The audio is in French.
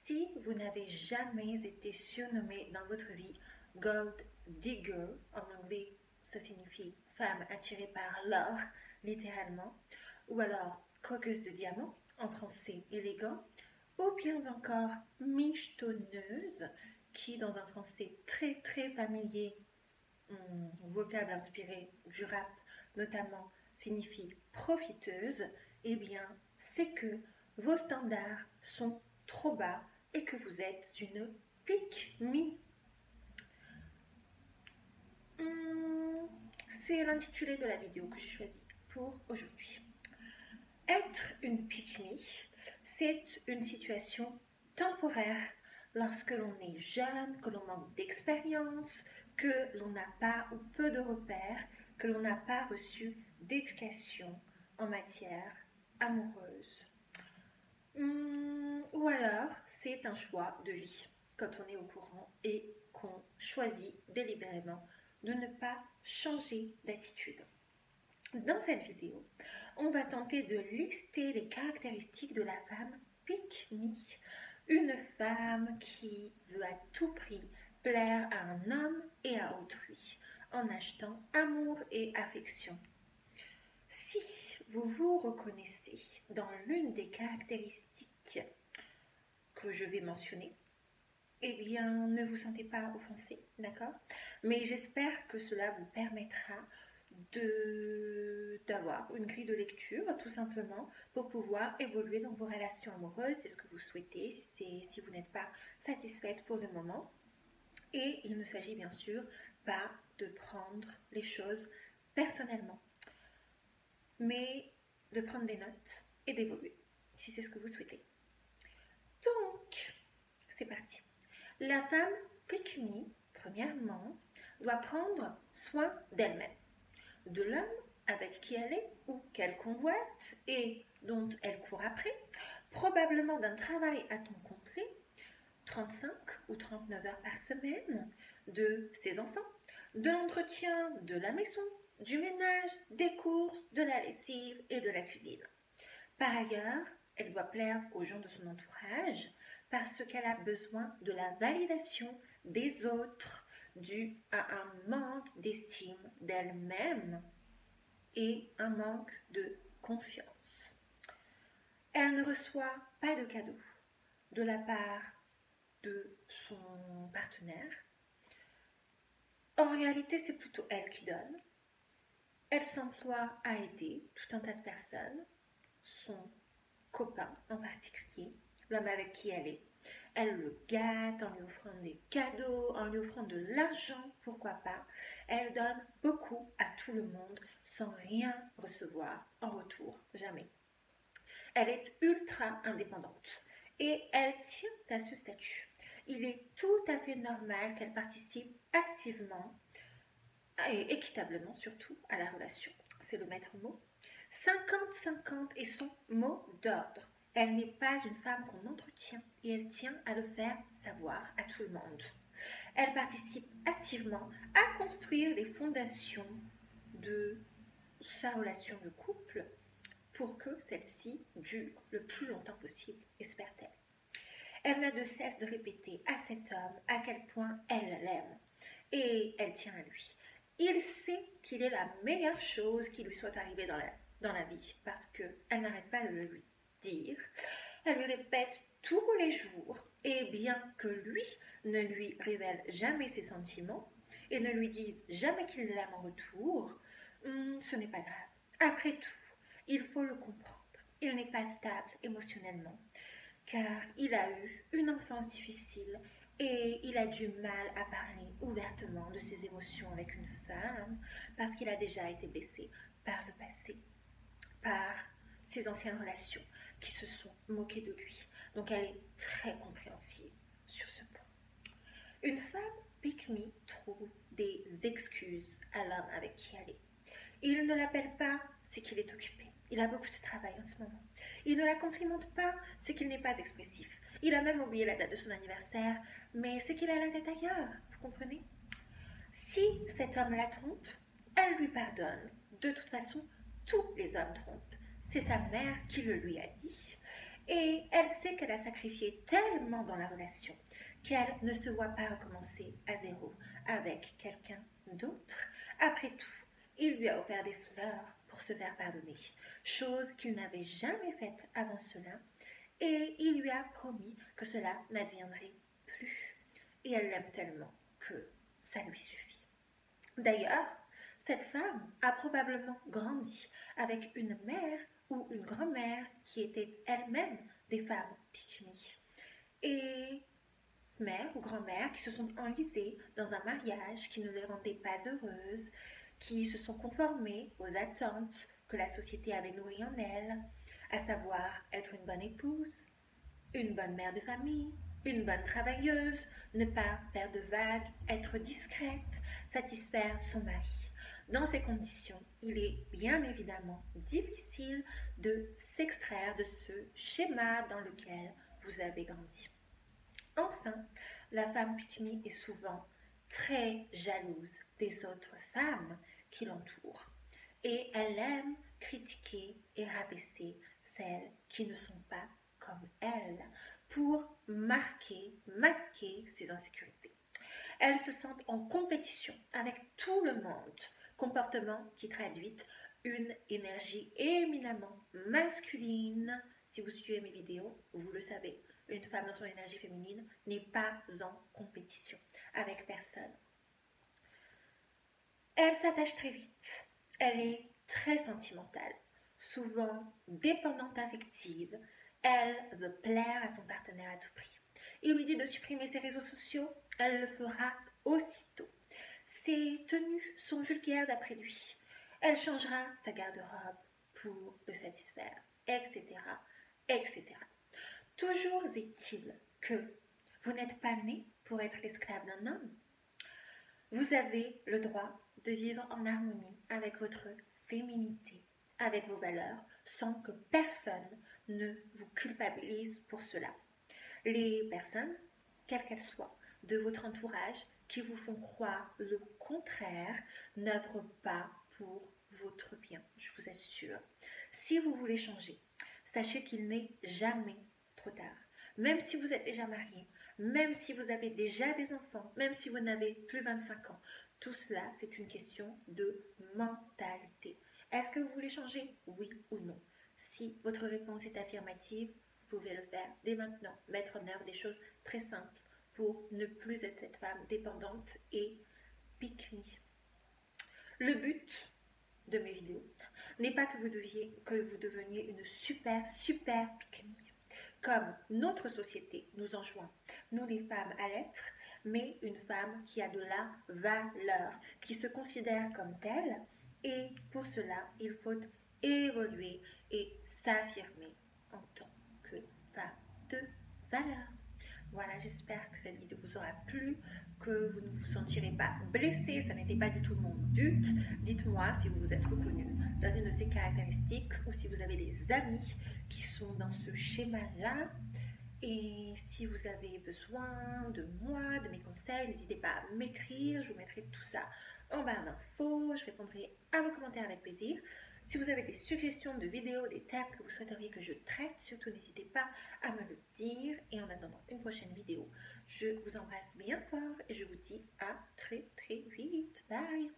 Si vous n'avez jamais été surnommé dans votre vie Gold Digger, en anglais ça signifie femme attirée par l'or, littéralement, ou alors croqueuse de diamants, en français élégant, ou bien encore michetonneuse, qui dans un français très très familier, vocable inspiré du rap notamment, signifie profiteuse, eh bien c'est que vos standards sont trop bas et que vous êtes une pick me. C'est l'intitulé de la vidéo que j'ai choisi pour aujourd'hui. Être une pick me, c'est une situation temporaire lorsque l'on est jeune, que l'on manque d'expérience, que l'on n'a pas ou peu de repères, que l'on n'a pas reçu d'éducation en matière amoureuse. Ou alors, c'est un choix de vie quand on est au courant et qu'on choisit délibérément de ne pas changer d'attitude. Dans cette vidéo, on va tenter de lister les caractéristiques de la femme pick me, une femme qui veut à tout prix plaire à un homme et à autrui en achetant amour et affection. Si vous vous reconnaissez dans l'une des caractéristiques que je vais mentionner, eh bien, ne vous sentez pas offensé, d'accord? Mais j'espère que cela vous permettra d'avoir une grille de lecture, tout simplement, pour pouvoir évoluer dans vos relations amoureuses. C'est ce que vous souhaitez, si vous n'êtes pas satisfaite pour le moment. Et il ne s'agit bien sûr pas de prendre les choses personnellement, mais de prendre des notes et d'évoluer, si c'est ce que vous souhaitez. Donc, c'est parti. La femme pick me, premièrement, doit prendre soin d'elle-même, de l'homme avec qui elle est ou qu'elle convoite et dont elle court après, probablement d'un travail à temps complet, 35 ou 39 heures par semaine, de ses enfants, de l'entretien de la maison, du ménage, des courses, de la lessive et de la cuisine. Par ailleurs, elle doit plaire aux gens de son entourage parce qu'elle a besoin de la validation des autres due à un manque d'estime d'elle-même et un manque de confiance. Elle ne reçoit pas de cadeaux de la part de son partenaire. En réalité, c'est plutôt elle qui donne. Elle s'emploie à aider tout un tas de personnes, son copain en particulier, l'homme avec qui elle est. Elle le gâte en lui offrant des cadeaux, en lui offrant de l'argent, pourquoi pas. Elle donne beaucoup à tout le monde sans rien recevoir en retour, jamais. Elle est ultra indépendante et elle tient à ce statut. Il est tout à fait normal qu'elle participe activement et équitablement surtout à la relation. C'est le maître mot. 50-50 est son mot d'ordre. Elle n'est pas une femme qu'on entretient et elle tient à le faire savoir à tout le monde. Elle participe activement à construire les fondations de sa relation de couple pour que celle-ci dure le plus longtemps possible, espère-t-elle. Elle n'a de cesse de répéter à cet homme à quel point elle l'aime et elle tient à lui. Il sait qu'il est la meilleure chose qui lui soit arrivée dans la vie parce qu'elle n'arrête pas de le lui dire. Elle lui répète tous les jours et bien que lui ne lui révèle jamais ses sentiments et ne lui dise jamais qu'il l'aime en retour, ce n'est pas grave. Après tout, il faut le comprendre. Il n'est pas stable émotionnellement car il a eu une enfance difficile et il a du mal à parler ouvertement de ses émotions avec une femme parce qu'il a déjà été blessé par le passé, par ses anciennes relations qui se sont moquées de lui. Donc elle est très compréhensive sur ce point. Une femme pick me trouve des excuses à l'homme avec qui elle est. Il ne l'appelle pas, c'est qu'il est occupé. Il a beaucoup de travail en ce moment. Il ne la complimente pas, c'est qu'il n'est pas expressif. Il a même oublié la date de son anniversaire, mais c'est qu'il a la tête ailleurs, vous comprenez? Si cet homme la trompe, elle lui pardonne. De toute façon, tous les hommes trompent. C'est sa mère qui le lui a dit. Et elle sait qu'elle a sacrifié tellement dans la relation qu'elle ne se voit pas recommencer à zéro avec quelqu'un d'autre. Après tout, il lui a offert des fleurs pour se faire pardonner, chose qu'il n'avait jamais faite avant cela, et il lui a promis que cela n'adviendrait plus. Et elle l'aime tellement que ça lui suffit. D'ailleurs, cette femme a probablement grandi avec une mère ou une grand-mère qui étaient elles-mêmes des femmes pick-me. Et mère ou grand-mère qui se sont enlisées dans un mariage qui ne les rendait pas heureuses, qui se sont conformées aux attentes que la société avait nourries en elles, à savoir être une bonne épouse, une bonne mère de famille, une bonne travailleuse, ne pas faire de vagues, être discrète, satisfaire son mari. Dans ces conditions, il est bien évidemment difficile de s'extraire de ce schéma dans lequel vous avez grandi. Enfin, la femme pick-me est souvent très jalouse des autres femmes qui l'entourent. Et elle aime critiquer et rabaisser celles qui ne sont pas comme elle pour masquer ses insécurités. Elles se sentent en compétition avec tout le monde, comportement qui traduit une énergie éminemment masculine. Si vous suivez mes vidéos, vous le savez, une femme dans son énergie féminine n'est pas en compétition avec personne. Elle s'attache très vite. Elle est très sentimentale, souvent dépendante affective. Elle veut plaire à son partenaire à tout prix. Il lui dit de supprimer ses réseaux sociaux, elle le fera aussitôt. Ses tenues sont vulgaires d'après lui. Elle changera sa garde-robe pour le satisfaire, etc., etc. Toujours est-il que vous n'êtes pas né pour être l'esclave d'un homme. Vous avez le droit de vivre en harmonie avec votre féminité, avec vos valeurs, sans que personne ne vous culpabilise pour cela. Les personnes, quelles qu'elles soient, de votre entourage, qui vous font croire le contraire, n'œuvrent pas pour votre bien, je vous assure. Si vous voulez changer, sachez qu'il n'est jamais trop tard. Même si vous êtes déjà marié, même si vous avez déjà des enfants, même si vous n'avez plus 25 ans, tout cela, c'est une question de mentalité. Est-ce que vous voulez changer? Oui ou non? Si votre réponse est affirmative, vous pouvez le faire dès maintenant, mettre en œuvre des choses très simples pour ne plus être cette femme dépendante et pick-me. Le but de mes vidéos n'est pas que vous deveniez une super pick-me, comme notre société nous enjoint, nous les femmes à l'être, mais une femme qui a de la valeur, qui se considère comme telle, et pour cela, il faut évoluer et s'affirmer en tant que femme de valeur. Voilà, j'espère que cette vidéo vous aura plu, que vous ne vous sentirez pas blessé, ça n'était pas du tout mon but. Dites-moi si vous vous êtes reconnu dans une de ces caractéristiques ou si vous avez des amis qui sont dans ce schéma-là. Et si vous avez besoin de moi, de mes conseils, n'hésitez pas à m'écrire, je vous mettrai tout ça en barre d'infos, je répondrai à vos commentaires avec plaisir. Si vous avez des suggestions de vidéos, des thèmes que vous souhaiteriez que je traite, surtout n'hésitez pas à me le dire. Et en attendant une prochaine vidéo, je vous embrasse bien fort et je vous dis à très vite. Bye!